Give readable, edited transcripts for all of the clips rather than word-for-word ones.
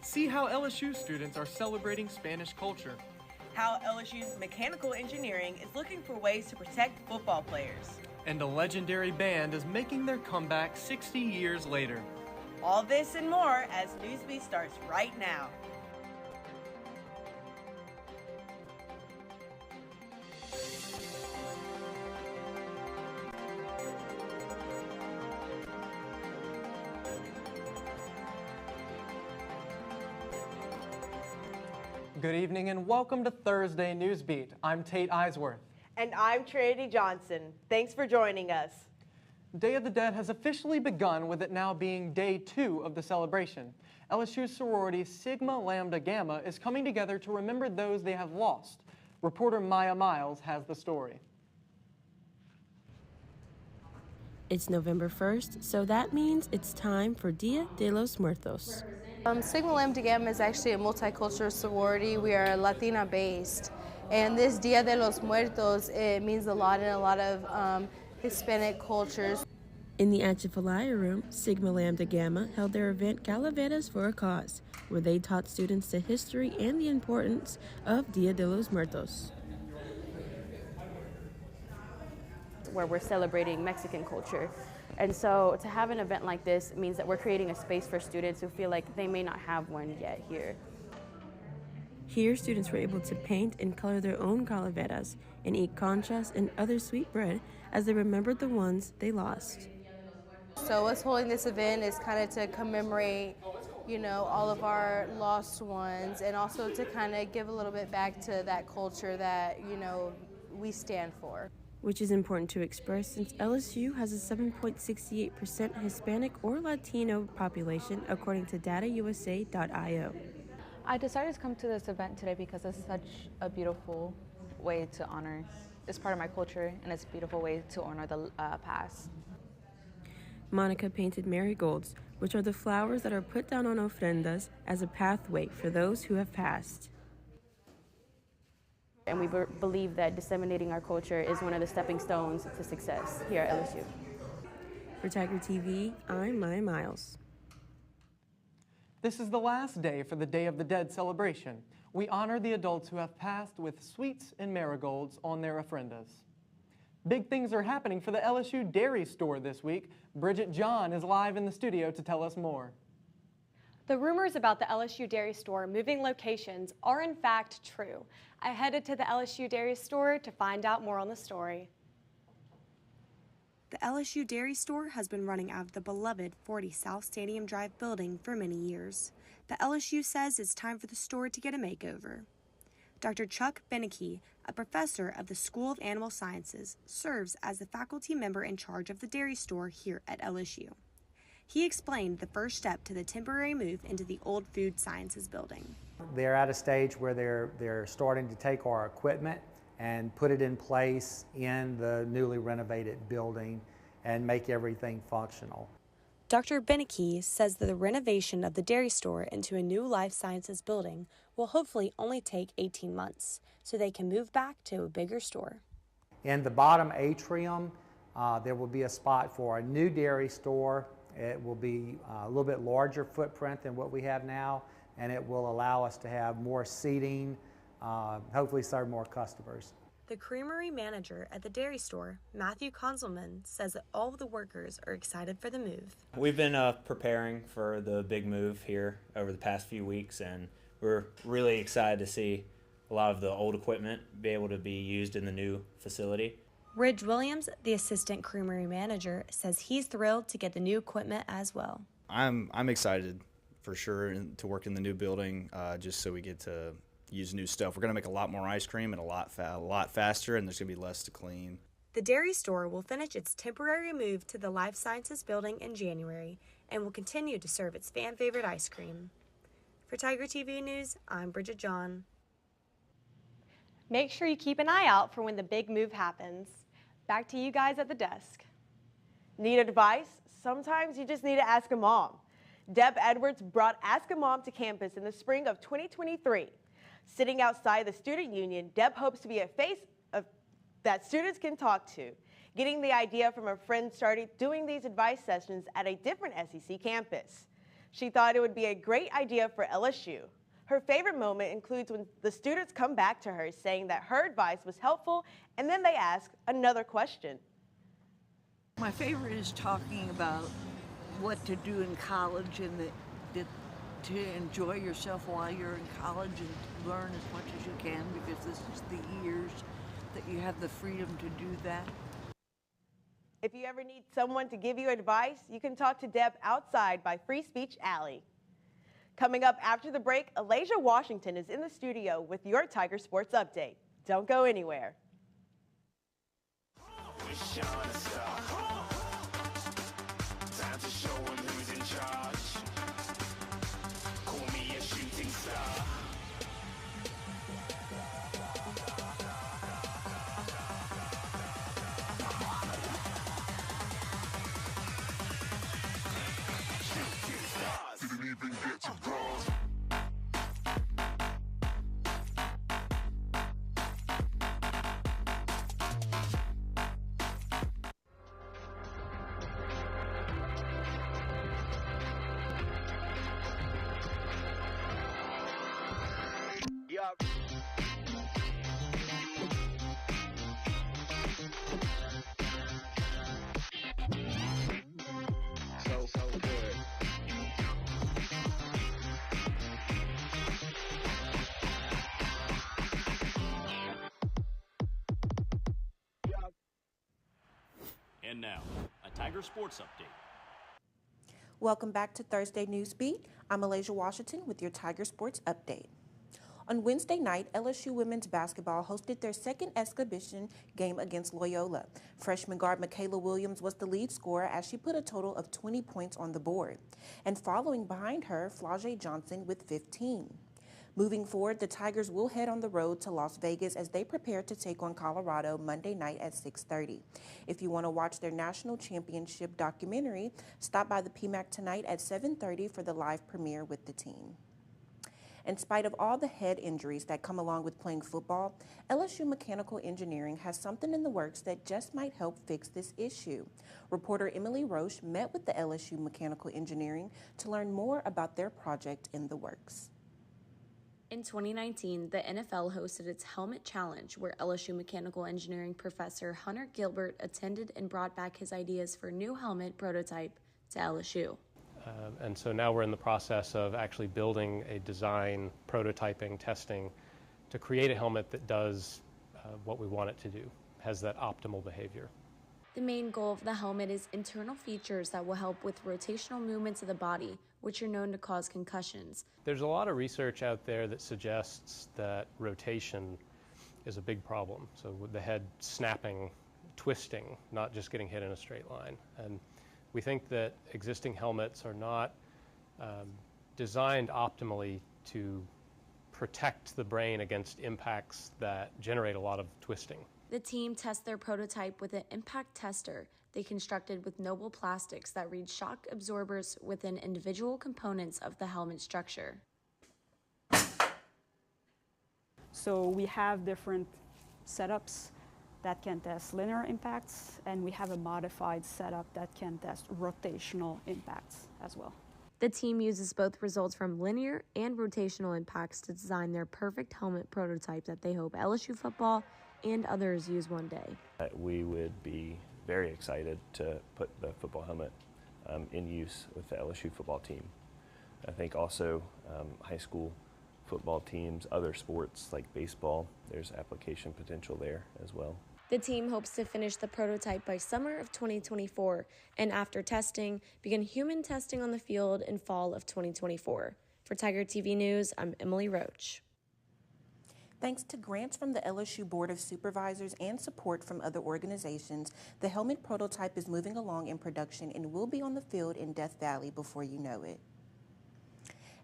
See how LSU students are celebrating Spanish culture. How LSU's mechanical engineering is looking for ways to protect football players. And a legendary band is making their comeback 60 years later. All this and more as Newsbeat starts right now. Good evening and welcome to Thursday Newsbeat. I'm Tate Eisworth. And I'm Trinity Johnson. Thanks for joining us. Day of the Dead has officially begun, with it now being day 2 of the celebration. LSU sorority Sigma Lambda Gamma is coming together to remember those they have lost. Reporter Maya Miles has the story. It's November 1st, so that means it's time for Dia de los Muertos. Sigma Lambda Gamma is actually a multicultural sorority. We are Latina-based, and this Dia de los Muertos, it means a lot in a lot of Hispanic cultures. In the Atchafalaya room, Sigma Lambda Gamma held their event Calaveras for a Cause, where they taught students the history and the importance of Dia de los Muertos. Where we're celebrating Mexican culture. And so to have an event like this means that we're creating a space for students who feel like they may not have one yet here. Here, students were able to paint and color their own calaveras and eat conchas and other sweet bread as they remembered the ones they lost. So us holding this event is kind of to commemorate, all of our lost ones, and also to kind of give a little bit back to that culture that, we stand for. Which is important to express since LSU has a 7.68% Hispanic or Latino population, according to datausa.io. I decided to come to this event today because it's such a beautiful way to honor this part of my culture, and it's a beautiful way to honor the past. Monica painted marigolds, which are the flowers that are put down on ofrendas as a pathway for those who have passed. And we believe that disseminating our culture is one of the stepping stones to success here at LSU. For Tiger TV, I'm Maya Miles. This is the last day for the Day of the Dead celebration. We honor the adults who have passed with sweets and marigolds on their ofrendas. Big things are happening for the LSU Dairy Store this week. Bridget John is live in the studio to tell us more. The rumors about the LSU Dairy Store moving locations are in fact true. I headed to the LSU Dairy Store to find out more on the story. The LSU Dairy Store has been running out of the beloved 40 South Stadium Drive building for many years. But LSU says it's time for the store to get a makeover. Dr. Chuck Beneke, a professor of the School of Animal Sciences, serves as the faculty member in charge of the dairy store here at LSU. He explained the first step to the temporary move into the old Food Sciences building. They're at a stage where they're starting to take our equipment and put it in place in the newly renovated building and make everything functional. Dr. Beneke says that the renovation of the dairy store into a new life sciences building will hopefully only take 18 months, so they can move back to a bigger store. In the bottom atrium, there will be a spot for a new dairy store. It will be a little bit larger footprint than what we have now, and it will allow us to have more seating, hopefully serve more customers. The creamery manager at the dairy store, Matthew Konzelman, says that all of the workers are excited for the move. We've been preparing for the big move here over the past few weeks, and we're really excited to see a lot of the old equipment be able to be used in the new facility. Ridge Williams, the assistant creamery manager, says he's thrilled to get the new equipment as well. I'm excited for sure to work in the new building, just so we get to use new stuff. We're going to make a lot more ice cream and a lot faster, and there's going to be less to clean. The dairy store will finish its temporary move to the Life Sciences building in January and will continue to serve its fan-favorite ice cream. For Tiger TV News, I'm Bridget John. Make sure you keep an eye out for when the big move happens. Back to you guys at the desk. Need advice? Sometimes you just need to ask a mom. Deb Edwards brought Ask a Mom to campus in the spring of 2023. Sitting outside the student union, Deb hopes to be a face that students can talk to. Getting the idea from a friend started doing these advice sessions at a different SEC campus. She thought it would be a great idea for LSU. Her favorite moment includes when the students come back to her saying that her advice was helpful, and then they ask another question. My favorite is talking about what to do in college and to enjoy yourself while you're in college and learn as much as you can, because this is the years that you have the freedom to do that. If you ever need someone to give you advice, you can talk to Deb outside by Free Speech Alley. Coming up after the break, Elijah Washington is in the studio with your Tiger Sports Update. Don't go anywhere. Time to show him who's in charge. Call me a shooting star. Shooting stars didn't even get to bronze. So good. And now, a Tiger Sports Update. Welcome back to Thursday Newsbeat. I'm Elijah Washington with your Tiger Sports Update. On Wednesday night, LSU women's basketball hosted their second exhibition game against Loyola. Freshman guard Michaela Williams was the lead scorer as she put a total of 20 points on the board. And following behind her, Flau'jae Johnson with 15. Moving forward, the Tigers will head on the road to Las Vegas as they prepare to take on Colorado Monday night at 6:30. If you want to watch their national championship documentary, stop by the PMAC tonight at 7:30 for the live premiere with the team. In spite of all the head injuries that come along with playing football, LSU Mechanical Engineering has something in the works that just might help fix this issue. Reporter Emily Roche met with the LSU Mechanical Engineering to learn more about their project in the works. In 2019, the NFL hosted its Helmet Challenge, where LSU Mechanical Engineering professor Hunter Gilbert attended and brought back his ideas for a new helmet prototype to LSU. And so now we're in the process of actually building a design, prototyping, testing to create a helmet that does what we want it to do, has that optimal behavior. The main goal of the helmet is internal features that will help with rotational movements of the body, which are known to cause concussions. There's a lot of research out there that suggests that rotation is a big problem. So with the head snapping, twisting, not just getting hit in a straight line. And we think that existing helmets are not designed optimally to protect the brain against impacts that generate a lot of twisting. The team tests their prototype with an impact tester they constructed with Noble Plastics that reads shock absorbers within individual components of the helmet structure. So we have different setups that can test linear impacts, and we have a modified setup that can test rotational impacts as well. The team uses both results from linear and rotational impacts to design their perfect helmet prototype that they hope LSU football and others use one day. We would be very excited to put the football helmet in use with the LSU football team. I think also high school football teams, other sports like baseball, there's application potential there as well. The team hopes to finish the prototype by summer of 2024, and after testing, begin human testing on the field in fall of 2024. For Tiger TV News, I'm Emily Roach. Thanks to grants from the LSU Board of Supervisors and support from other organizations, the helmet prototype is moving along in production and will be on the field in Death Valley before you know it.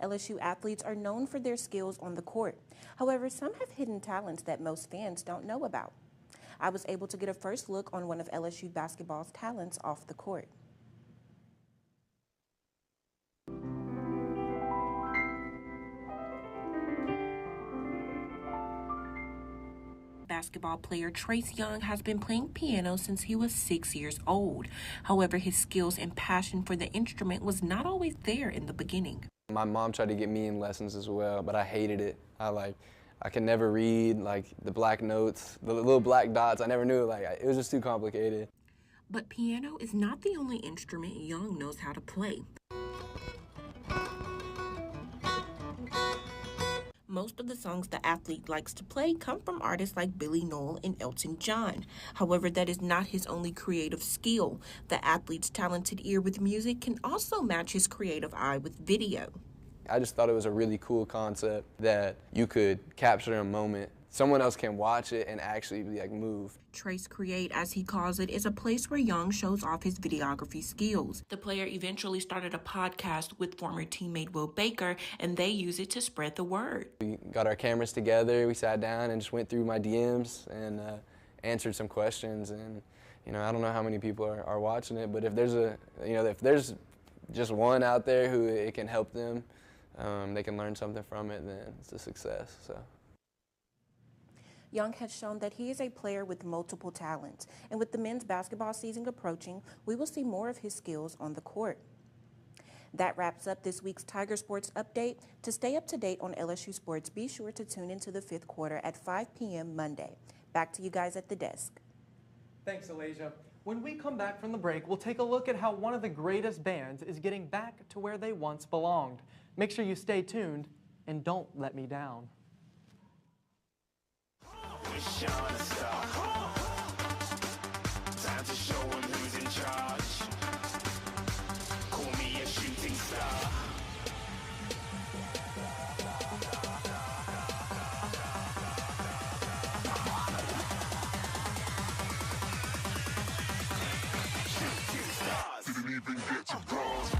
LSU athletes are known for their skills on the court. However, some have hidden talents that most fans don't know about. I was able to get a first look on one of LSU basketball's talents off the court. basketball player Trace Young has been playing piano since he was 6 years old. However, his skills and passion for the instrument was not always there in the beginning. My mom tried to get me in lessons as well, but I hated it. I could never read the black notes, the little black dots. I never knew it was just too complicated. But piano is not the only instrument Young knows how to play. Most of the songs the athlete likes to play come from artists like Billy Noel and Elton John. However, that is not his only creative skill. The athlete's talented ear with music can also match his creative eye with video. I just thought it was a really cool concept that you could capture a moment. Someone else can watch it and actually be move. Trace Create, as he calls it, is a place where Young shows off his videography skills. The player eventually started a podcast with former teammate Will Baker, and they use it to spread the word. We got our cameras together, we sat down and just went through my DMs and answered some questions. And I don't know how many people are watching it, but if there's just one out there who it can help them, they can learn something from it, then it's a success. So. Young has shown that he is a player with multiple talents, and with the men's basketball season approaching, we will see more of his skills on the court. That wraps up this week's Tiger Sports Update. To stay up to date on LSU sports, be sure to tune into the 5th quarter at 5 p.m. Monday. Back to you guys at the desk. Thanks, Alasia. When we come back from the break, we'll take a look at how one of the greatest bands is getting back to where they once belonged. Make sure you stay tuned, and don't let me down. Time to show 'em who's in charge. Call me a shooting star. Shooting stars didn't even get to bronze.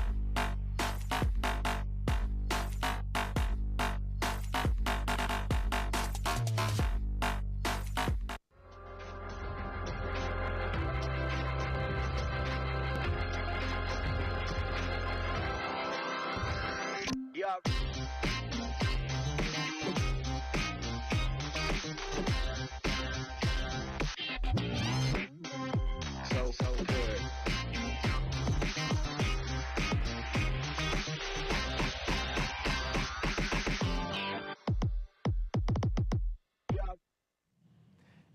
So good.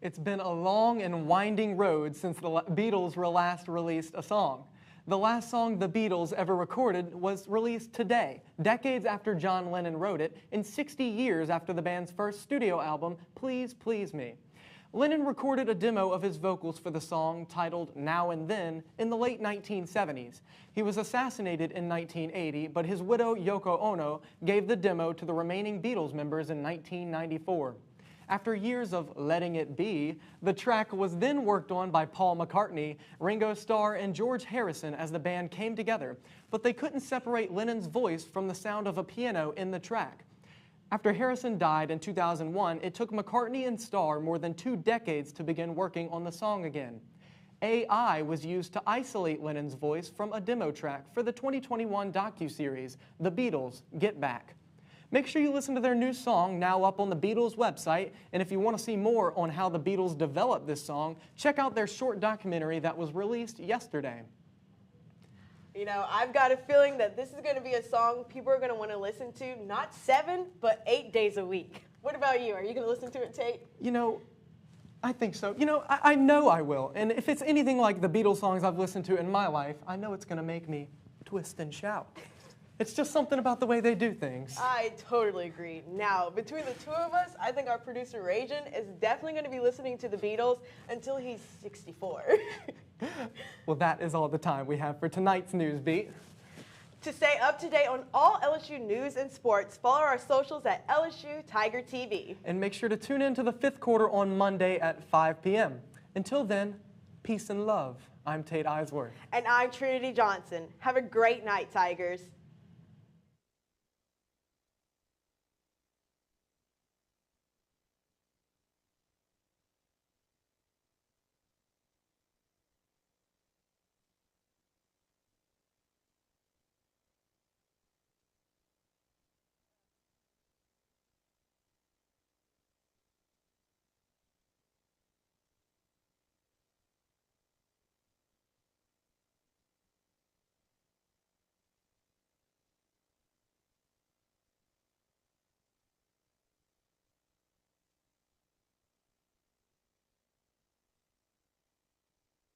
It's been a long and winding road since the Beatles last released a song. The last song the Beatles ever recorded was released today, decades after John Lennon wrote it, and 60 years after the band's first studio album, Please Please Me. Lennon recorded a demo of his vocals for the song titled Now and Then in the late 1970s. He was assassinated in 1980, but his widow Yoko Ono gave the demo to the remaining Beatles members in 1994. After years of letting it be, the track was then worked on by Paul McCartney, Ringo Starr, and George Harrison as the band came together, but they couldn't separate Lennon's voice from the sound of a piano in the track. After Harrison died in 2001, it took McCartney and Starr more than 2 decades to begin working on the song again. AI was used to isolate Lennon's voice from a demo track for the 2021 docuseries, The Beatles, Get Back. Make sure you listen to their new song, now up on the Beatles website, and if you want to see more on how the Beatles developed this song, check out their short documentary that was released yesterday. You know, I've got a feeling that this is going to be a song people are going to want to listen to, not 7, but 8 days a week. What about you? Are you going to listen to it, Tate? You know, I think so. You know, I know I will, and if it's anything like the Beatles songs I've listened to in my life, I know it's going to make me twist and shout. It's just something about the way they do things. I totally agree. Now, between the two of us, I think our producer, Rajan, is definitely going to be listening to the Beatles until he's 64. Well, that is all the time we have for tonight's Newsbeat. To stay up to date on all LSU news and sports, follow our socials at LSU Tiger TV. And make sure to tune in to the 5th quarter on Monday at 5 p.m. Until then, peace and love. I'm Tate Eisworth. And I'm Trinity Johnson. Have a great night, Tigers.